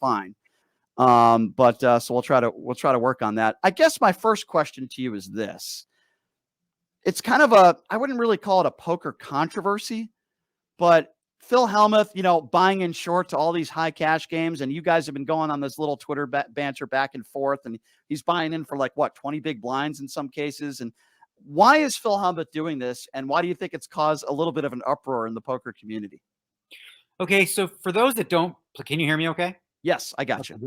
fine. But so we'll try to work on that. I guess my first question to you is this. It's kind of I wouldn't really call it a poker controversy, but Phil Hellmuth, buying in short to all these high cash games, and you guys have been going on this little Twitter banter back and forth, and he's buying in for 20 big blinds in some cases. And why is Phil Hellmuth doing this, and why do you think it's caused a little bit of an uproar in the poker community? Okay, so for those that don't, can you hear me okay? Yes, I got you.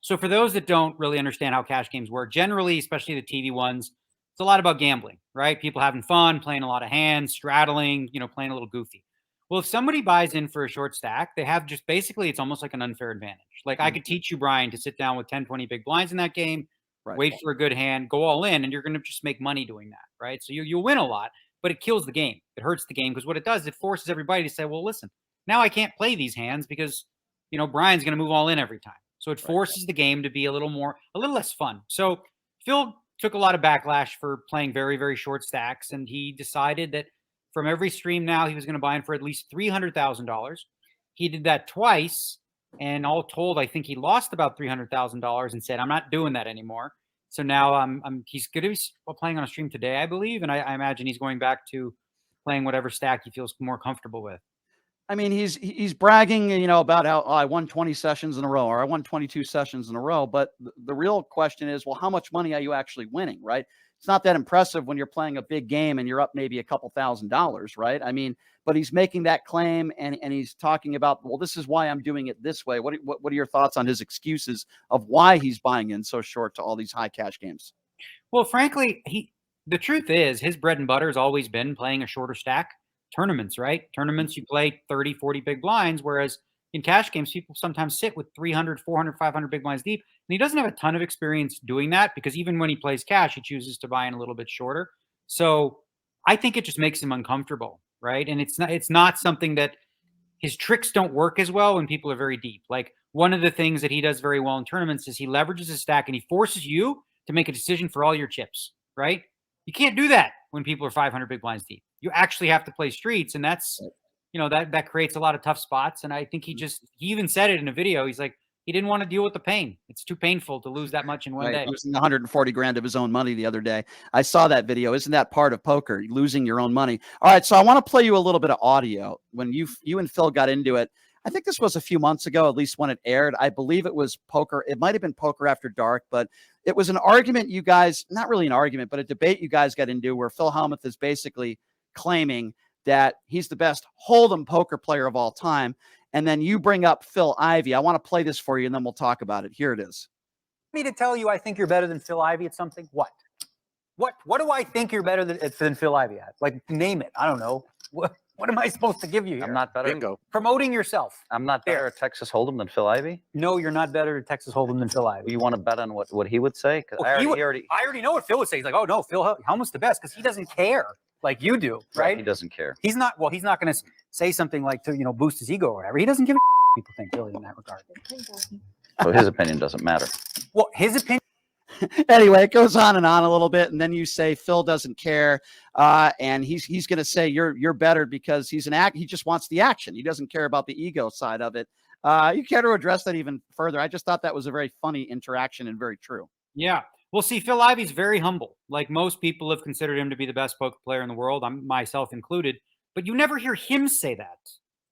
So for those that don't really understand how cash games work, generally, especially the TV ones, it's a lot about gambling, right? People having fun, playing a lot of hands, straddling, playing a little goofy. Well, if somebody buys in for a short stack, they have just basically, it's almost like an unfair advantage. Like I could teach you, Brian, to sit down with 10, 20 big blinds in that game, wait for a good hand, go all in, and you're going to just make money doing that, right? So you'll win a lot, but it kills the game. It hurts the game because what it does, it forces everybody to say, well, listen, now I can't play these hands because, Brian's going to move all in every time. So it forces the game to be a little less fun. So Phil took a lot of backlash for playing very, very short stacks, and he decided that from every stream now, he was going to buy in for at least $300,000. He did that twice, and all told, I think he lost about $300,000 and said, I'm not doing that anymore. So now he's going to be playing on a stream today, I believe, and I imagine he's going back to playing whatever stack he feels more comfortable with. I mean, he's bragging, about how I won 20 sessions in a row, or I won 22 sessions in a row. But the real question is, well, how much money are you actually winning, right? It's not that impressive when you're playing a big game and you're up maybe a couple $1,000s, right? I mean, but he's making that claim and he's talking about, well, this is why I'm doing it this way. What are your thoughts on his excuses of why he's buying in so short to all these high cash games? Well, frankly, the truth is his bread and butter has always been playing a shorter stack. Tournaments, right? Tournaments, you play 30, 40 big blinds, whereas in cash games, people sometimes sit with 300, 400, 500 big blinds deep. And he doesn't have a ton of experience doing that because even when he plays cash, he chooses to buy in a little bit shorter. So I think it just makes him uncomfortable, right? And it's not something that his tricks don't work as well when people are very deep. Like one of the things that he does very well in tournaments is he leverages his stack and he forces you to make a decision for all your chips, right? You can't do that when people are 500 big blinds deep. You actually have to play streets, and that's, that creates a lot of tough spots. And I think he even said it in a video. He's like, he didn't want to deal with the pain. It's too painful to lose that much in one day. Losing 140 grand of his own money the other day. I saw that video. Isn't that part of poker? Losing your own money. All right. So I want to play you a little bit of audio when you and Phil got into it. I think this was a few months ago, at least when it aired. I believe it was poker. It might've been Poker After Dark, but it was an argument you guys, not really an argument, but a debate you guys got into where Phil Hellmuth is basically claiming that he's the best Hold'em poker player of all time. And then you bring up Phil Ivey. I want to play this for you, and then we'll talk about it. Here it is. Me to tell you I think you're better than Phil Ivey at something? What do I think you're better than Phil Ivey at? Like, name it. I don't know. What am I supposed to give you here? I'm not better. Bingo. Promoting yourself. I'm not better at Texas Hold'em than Phil Ivey? No, you're not better at Texas Hold'em than Phil Ivey. You want to bet on what he would say? Because I already know what Phil would say. He's like, oh, no, Phil Hellmuth's the best because he doesn't care like you do, right? He doesn't care. He's not going to say something like to, boost his ego or whatever. He doesn't give a people think, really, in that regard. So his opinion doesn't matter. Well, his opinion. Anyway, it goes on and on a little bit, and then you say Phil doesn't care, and he's going to say you're better because he's he just wants the action. He doesn't care about the ego side of it. You care to address that even further? I just thought that was a very funny interaction and very true. Yeah. Well, see, Phil Ivey's very humble. Like most people have considered him to be the best poker player in the world, myself included. But you never hear him say that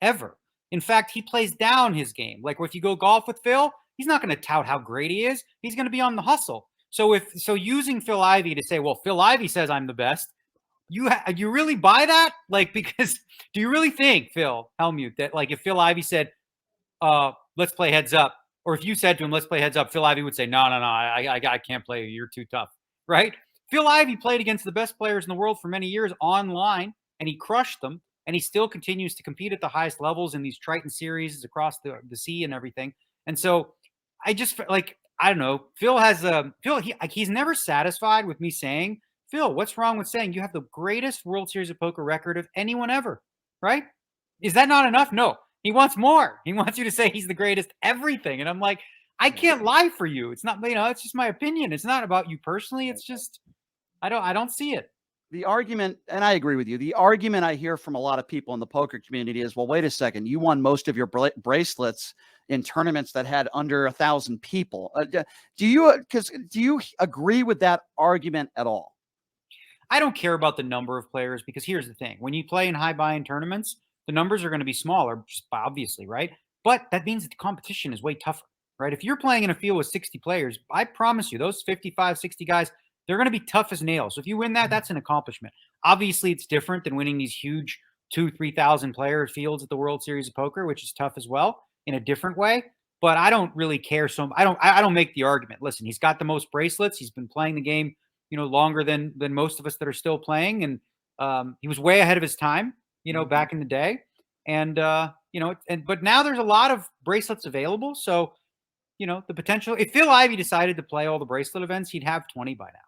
ever. In fact, he plays down his game. Like if you go golf with Phil, he's not going to tout how great he is. He's going to be on the hustle. So using Phil Ivey to say, well, Phil Ivey says I'm the best, you really buy that? Like, because do you really think, Phil Hellmuth, that like if Phil Ivey said, let's play heads up, or if you said to him, let's play heads up, Phil Ivey would say, no, I can't play you. You're too tough, right? Phil Ivey played against the best players in the world for many years online, and he crushed them, and he still continues to compete at the highest levels in these Triton series across the sea and everything. And so I just like, I don't know. Phil he's never satisfied with me saying, Phil, what's wrong with saying you have the greatest World Series of Poker record of anyone ever, right? Is that not enough? No, he wants more. He wants you to say he's the greatest everything. And I'm like, I can't lie for you. It's not, it's just my opinion. It's not about you personally. It's just, I don't see it. The argument, and I agree with you, the argument I hear from a lot of people in the poker community is, well, wait a second, you won most of your bracelets in tournaments that had under 1,000 people. Do you agree with that argument at all? I don't care about the number of players because here's the thing. When you play in high buy-in tournaments, the numbers are going to be smaller, just obviously, right? But that means that the competition is way tougher, right? If you're playing in a field with 60 players, I promise you, those 55, 60 guys, they're going to be tough as nails. So if you win that, that's an accomplishment. Obviously, it's different than winning these huge 2,000-3,000 player fields at the World Series of Poker, which is tough as well in a different way. But I don't really care. So I don't make the argument. Listen, he's got the most bracelets. He's been playing the game, longer than most of us that are still playing. And he was way ahead of his time, back in the day. And, but now there's a lot of bracelets available. So, the potential, if Phil Ivey decided to play all the bracelet events, he'd have 20 by now.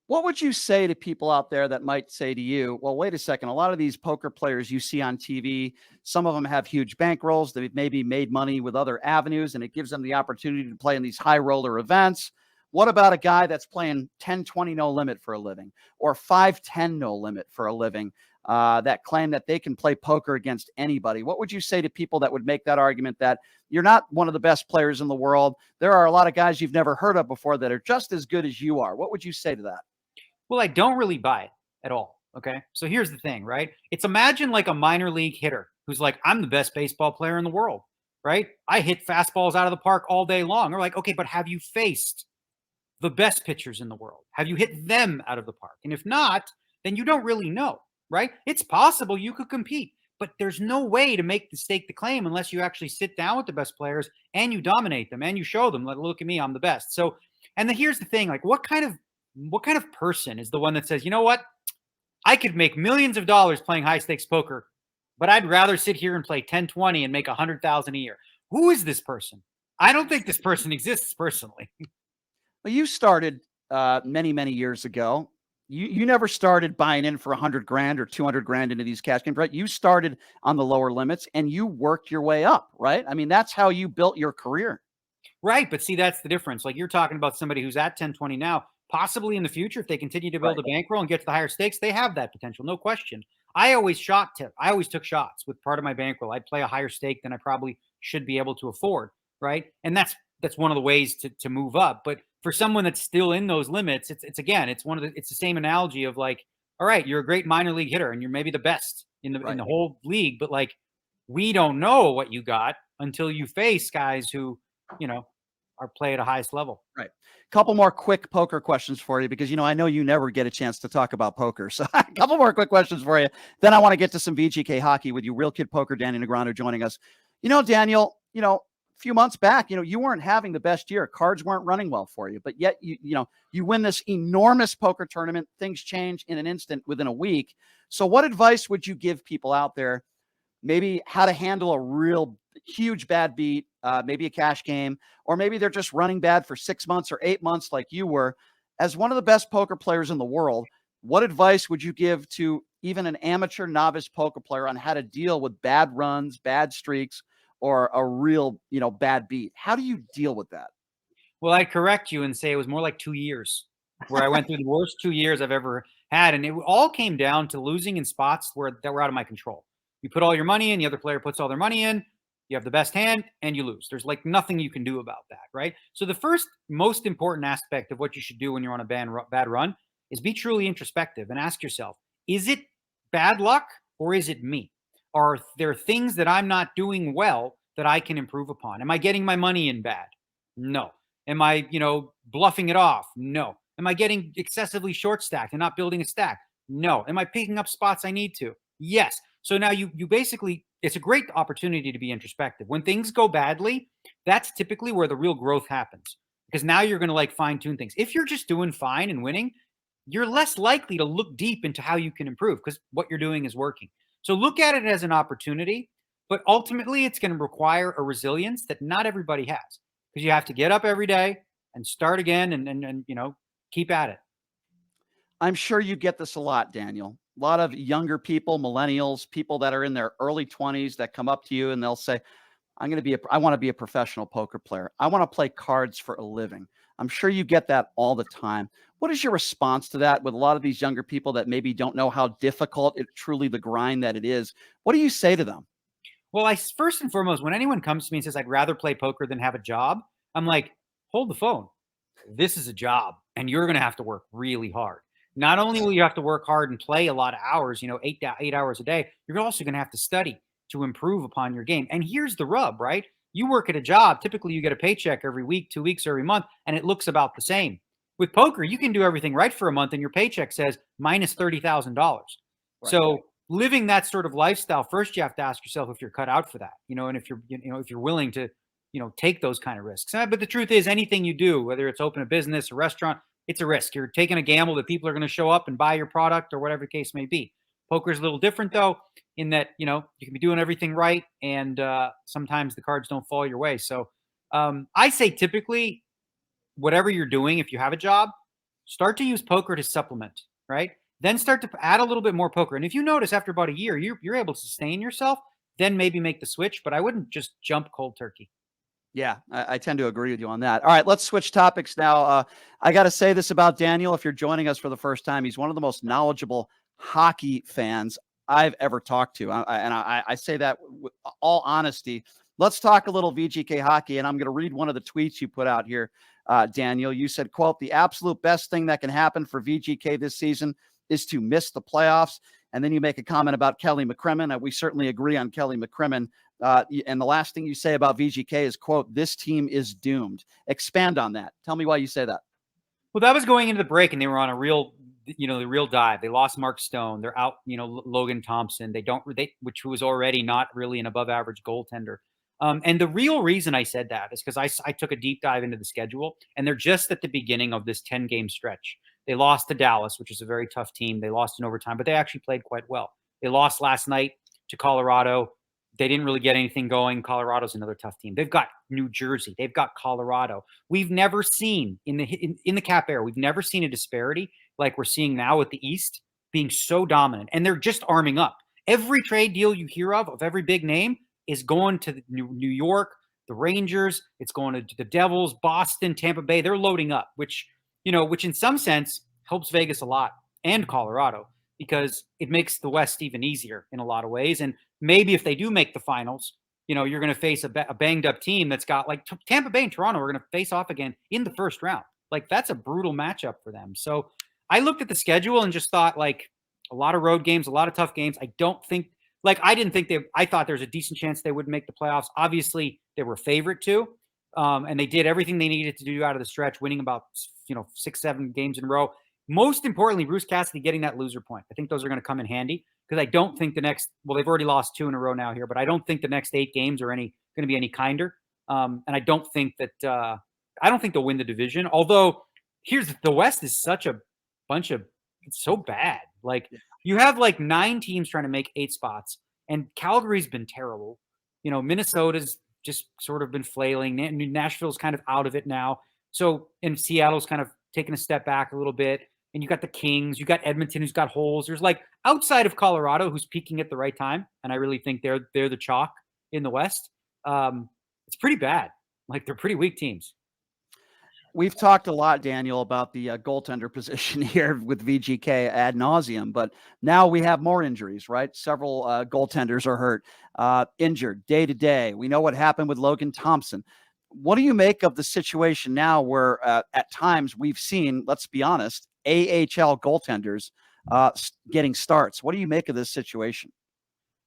What would you say to people out there that might say to you, well, wait a second, a lot of these poker players you see on TV, some of them have huge bankrolls. They've maybe made money with other avenues, and it gives them the opportunity to play in these high roller events. What about a guy that's playing 10-20 no limit for a living, or 5-10 no limit for a living, that claim that they can play poker against anybody? What would you say to people that would make that argument that you're not one of the best players in the world? There are a lot of guys you've never heard of before that are just as good as you are. What would you say to that? Well, I don't really buy it at all. Okay. So here's the thing, right? It's imagine like a minor league hitter who's like, I'm the best baseball player in the world, right? I hit fastballs out of the park all day long. Or like, okay, but have you faced the best pitchers in the world? Have you hit them out of the park? And if not, then you don't really know, right? It's possible you could compete, but there's no way to stake the claim unless you actually sit down with the best players and you dominate them and you show them, like, look at me, I'm the best. So, and then here's the thing, like what kind of person is the one that says, you know what? I could make millions of dollars playing high stakes poker, but I'd rather sit here and play 10-20 and make 100,000 a year. Who is this person? I don't think this person exists personally. Well, you started many, many years ago. You never started buying in for 100 grand or 200 grand into these cash games, right? You started on the lower limits and you worked your way up, right? I mean, that's how you built your career. Right. But see, that's the difference. Like you're talking about somebody who's at 10-20 now, possibly in the future, if they continue to build a bankroll and get to the higher stakes, they have that potential. No question. I always took shots with part of my bankroll. I'd play a higher stake than I probably should be able to afford. Right. And that's one of the ways to move up. But for someone that's still in those limits, it's the same analogy of like, all right, you're a great minor league hitter and you're maybe the best in the whole league. But like, we don't know what you got until you face guys who, are play at a highest level. Right. Couple more quick poker questions for you because, I know you never get a chance to talk about poker. So a couple more quick questions for you. Then I want to get to some VGK hockey with you. Real Kid Poker, Danny Negreanu joining us. Daniel, a few months back, you weren't having the best year. Cards weren't running well for you, but yet you win this enormous poker tournament. Things change in an instant within a week. So what advice would you give people out there? Maybe how to handle a real huge bad beat, maybe a cash game, or maybe they're just running bad for 6 months or 8 months like you were. As one of the best poker players in the world, what advice would you give to even an amateur novice poker player on how to deal with bad runs, bad streaks, or a real, bad beat? How do you deal with that? Well, I'd correct you and say it was more like 2 years where I went through the worst 2 years I've ever had. And it all came down to losing in spots that were out of my control. You put all your money in, the other player puts all their money in, you have the best hand and you lose. There's like nothing you can do about that, right? So the first most important aspect of what you should do when you're on a bad run is be truly introspective and ask yourself, is it bad luck or is it me? Are there things that I'm not doing well that I can improve upon? Am I getting my money in bad? No. Am I, bluffing it off? No. Am I getting excessively short stacked and not building a stack? No. Am I picking up spots I need to? Yes. So now you basically, it's a great opportunity to be introspective. When things go badly, that's typically where the real growth happens because now you're going to like fine tune things. If you're just doing fine and winning, you're less likely to look deep into how you can improve because what you're doing is working. So look at it as an opportunity, but ultimately it's going to require a resilience that not everybody has because you have to get up every day and start again and keep at it. I'm sure you get this a lot, Daniel. A lot of younger people, millennials, people that are in their early 20s that come up to you and they'll say, I want to be a professional poker player. I want to play cards for a living. I'm sure you get that all the time. What is your response to that with a lot of these younger people that maybe don't know how difficult it truly the grind that it is? What do you say to them? Well, first and foremost, when anyone comes to me and says, I'd rather play poker than have a job, I'm like, hold the phone. This is a job and you're going to have to work really hard. Not only will you have to work hard and play a lot of hours, 8 hours a day, you're also going to have to study to improve upon your game. And here's the rub, right? You work at a job, typically you get a paycheck every week, 2 weeks, or every month, and it looks about the same. With poker, you can do everything right for a month and your paycheck says minus $30,000. Right. So living that sort of lifestyle, first you have to ask yourself if you're cut out for that, and if you're willing to, take those kind of risks. But the truth is, anything you do, whether it's open a business, a restaurant, it's a risk. You're taking a gamble that people are going to show up and buy your product or whatever the case may be. Poker's a little different though, in that, you can be doing everything right. And sometimes the cards don't fall your way. So I say typically, whatever you're doing, if you have a job, start to use poker to supplement, right? Then start to add a little bit more poker. And if you notice after about a year, you're able to sustain yourself, then maybe make the switch. But I wouldn't just jump cold turkey. Yeah, I tend to agree with you on that. All right, let's switch topics now. I got to say this about Daniel. If you're joining us for the first time, he's one of the most knowledgeable hockey fans I've ever talked to. I say that with all honesty. Let's talk a little VGK hockey, and I'm going to read one of the tweets you put out here, Daniel. You said, quote, "The absolute best thing that can happen for VGK this season is to miss the playoffs." And then you make a comment about Kelly McCrimmon. We certainly agree on Kelly McCrimmon. And the last thing you say about VGK is, quote, "This team is doomed." Expand on that. Tell me why you say that. Well, that was going into the break, and they were on a real, the real dive. They lost Mark Stone. They're out, Logan Thompson. Which was already not really an above average goaltender. And the real reason I said that is because I took a deep dive into the schedule, and they're just at the beginning of this 10-game stretch. They lost to Dallas, which is a very tough team. They lost in overtime, but they actually played quite well. They lost last night to Colorado. They didn't really get anything going. Colorado's another tough team. They've got New Jersey. They've got Colorado. We've never seen in the cap era, we've never seen a disparity like we're seeing now with the East being so dominant. And they're just arming up. Every trade deal you hear of every big name is going to New York, the Rangers. It's going to the Devils, Boston, Tampa Bay. They're loading up, which in some sense helps Vegas a lot and Colorado, because it makes the West even easier in a lot of ways. And maybe if they do make the finals, you're going to face a banged up team that's got like Tampa Bay and Toronto are going to face off again in the first round. Like that's a brutal matchup for them. So I looked at the schedule and just thought like a lot of road games, a lot of tough games. I thought there's a decent chance they would make the playoffs. Obviously they were favorite to, and they did everything they needed to do out of the stretch, winning about 6-7 games in a row. Most importantly, Bruce Cassidy getting that loser point. I think those are going to come in handy, because I don't think they've already lost 2 in a row now here, but I don't think the next 8 games are going to be any kinder. And I don't think they'll win the division. Although the West is such a bunch of, it's so bad. Like you have like 9 teams trying to make 8 spots, and Calgary's been terrible. Minnesota's just sort of been flailing. Nashville's kind of out of it now. So, and Seattle's kind of taking a step back a little bit. And you got the Kings, you got Edmonton, who's got holes. There's like outside of Colorado, who's peaking at the right time, and I really think they're the chalk in the West. It's pretty bad. Like they're pretty weak teams. We've talked a lot, Daniel, about the goaltender position here with VGK ad nauseum, but now we have more injuries, right? Several goaltenders are hurt, injured day to day. We know what happened with Logan Thompson. What do you make of the situation now where at times we've seen, let's be honest, AHL goaltenders getting starts? What do you make of this situation?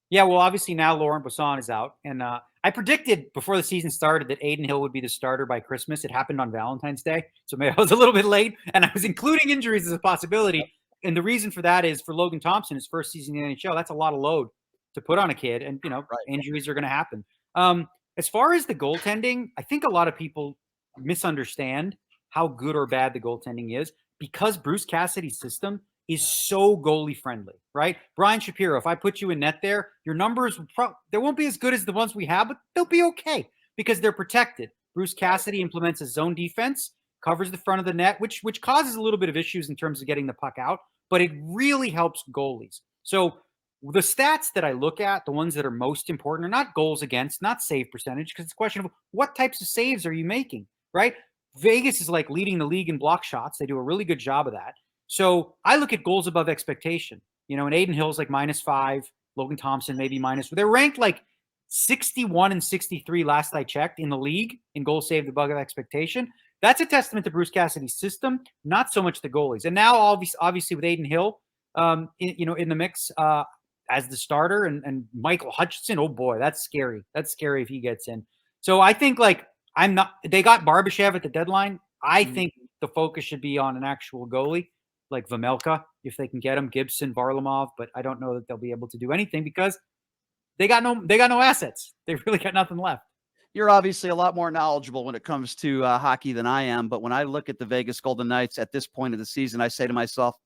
Yeah, well, obviously now Laurent Bosson is out. And I predicted before the season started that Aiden Hill would be the starter by Christmas. It happened on Valentine's Day, so maybe I was a little bit late, and I was including injuries as a possibility. And the reason for that is for Logan Thompson, his first season in the NHL, that's a lot of load to put on a kid. And, injuries are going to happen. As far as the goaltending, I think a lot of people misunderstand how good or bad the goaltending is, because Bruce Cassidy's system is so goalie friendly, right? Brian Shapiro, if I put you in net there, your numbers, they won't be as good as the ones we have, but they'll be okay because they're protected. Bruce Cassidy implements a zone defense, covers the front of the net, which causes a little bit of issues in terms of getting the puck out, but it really helps goalies. So The stats that I look at, the ones that are most important, are not goals against, not save percentage, because it's a question of what types of saves are you making, right? Vegas is like leading the league in block shots. They do a really good job of that. So I look at goals above expectation. And Aiden Hill's like -5, Logan Thompson maybe -4. They're ranked like 61 and 63 last I checked in the league in goals saved above expectation. That's a testament to Bruce Cassidy's system, not so much the goalies. And now, obviously, with Aiden Hill, in the mix as the starter, and Michael Hutchinson, oh boy, that's scary. That's scary if he gets in. So I think they got Barbashev at the deadline. I think the focus should be on an actual goalie like Vamelka, if they can get him, Gibson, Varlamov, but I don't know that they'll be able to do anything because they got no assets. They really got nothing left. You're obviously a lot more knowledgeable when it comes to hockey than I am, but when I look at the Vegas Golden Knights at this point of the season, I say to myself,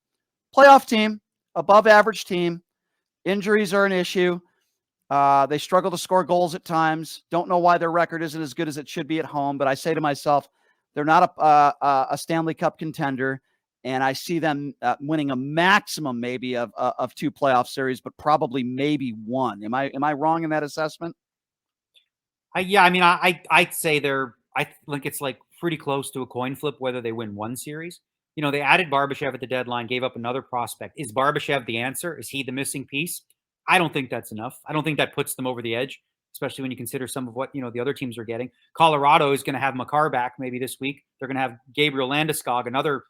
playoff team, above average team, injuries are an issue. They struggle to score goals at times. Don't know why their record isn't as good as it should be at home, but I say to myself, they're not a Stanley Cup contender, and I see them winning a maximum maybe of 2 playoff series, but probably maybe 1. Am I wrong in that assessment? I'd say I think it's like pretty close to a coin flip whether they win 1 series. They added Barbashev at the deadline, gave up another prospect. Is Barbashev the answer? Is he the missing piece? I don't think that's enough. I don't think that puts them over the edge, especially when you consider some of what, the other teams are getting. Colorado is going to have Makar back maybe this week. They're going to have Gabriel Landeskog, another,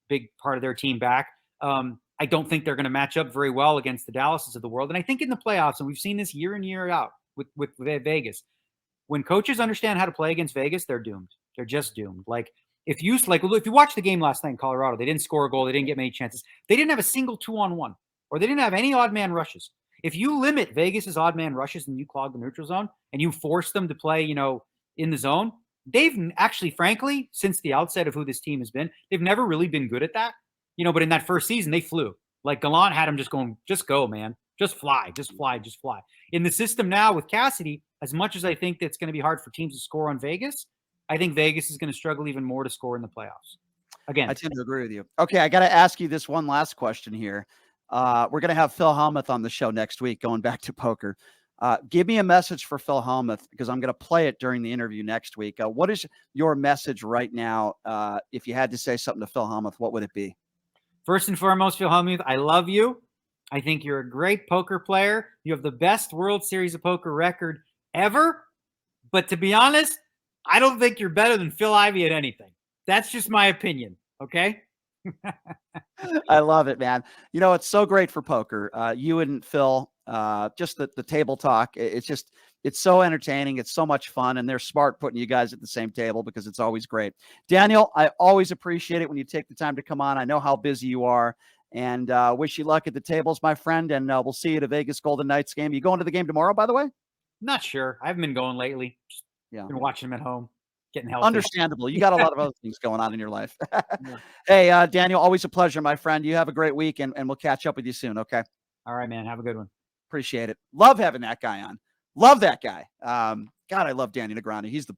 big part of their team back. I don't think they're going to match up very well against the Dallases of the world. And I think in the playoffs, and we've seen this year in, year out with Vegas, when coaches understand how to play against Vegas, they're doomed. They're just doomed. If you watch the game last night in Colorado, they didn't score a goal. They didn't get many chances. They didn't have a single 2-on-1, or they didn't have any odd man rushes. If you limit Vegas's odd man rushes and you clog the neutral zone and you force them to play, in the zone, they've actually, frankly, since the outset of who this team has been, they've never really been good at that. But in that first season, they flew. Like Gallant had them just going, just go, man. Just fly, just fly, just fly. In the system now with Cassidy, as much as I think that's going to be hard for teams to score on Vegas, I think Vegas is going to struggle even more to score in the playoffs. Again, I tend to agree with you. Okay, I got to ask you this one last question here. We're going to have Phil Hellmuth on the show next week, going back to poker. Give me a message for Phil Hellmuth, because I'm going to play it during the interview next week. What is your message right now? If you had to say something to Phil Hellmuth, what would it be? First and foremost, Phil Hellmuth, I love you. I think you're a great poker player. You have the best World Series of Poker record ever. But to be honest, I don't think you're better than Phil Ivey at anything. That's just my opinion. Okay. I love it, man. It's so great for poker. You and Phil, just the table talk. It's so entertaining. It's so much fun, and they're smart putting you guys at the same table because it's always great. Daniel, I always appreciate it when you take the time to come on. I know how busy you are, and wish you luck at the tables, my friend. And we'll see you at a Vegas Golden Knights game. You going to the game tomorrow, by the way? Not sure. I haven't been going lately. Just been watching them at home, getting healthy. Understandable. You got a lot of other things going on in your life. Hey, Daniel, always a pleasure, my friend. You have a great week, and we'll catch up with you soon. Okay. All right, man. Have a good one. Appreciate it. Love having that guy on. Love that guy. God, I love Danny Negreanu. He's the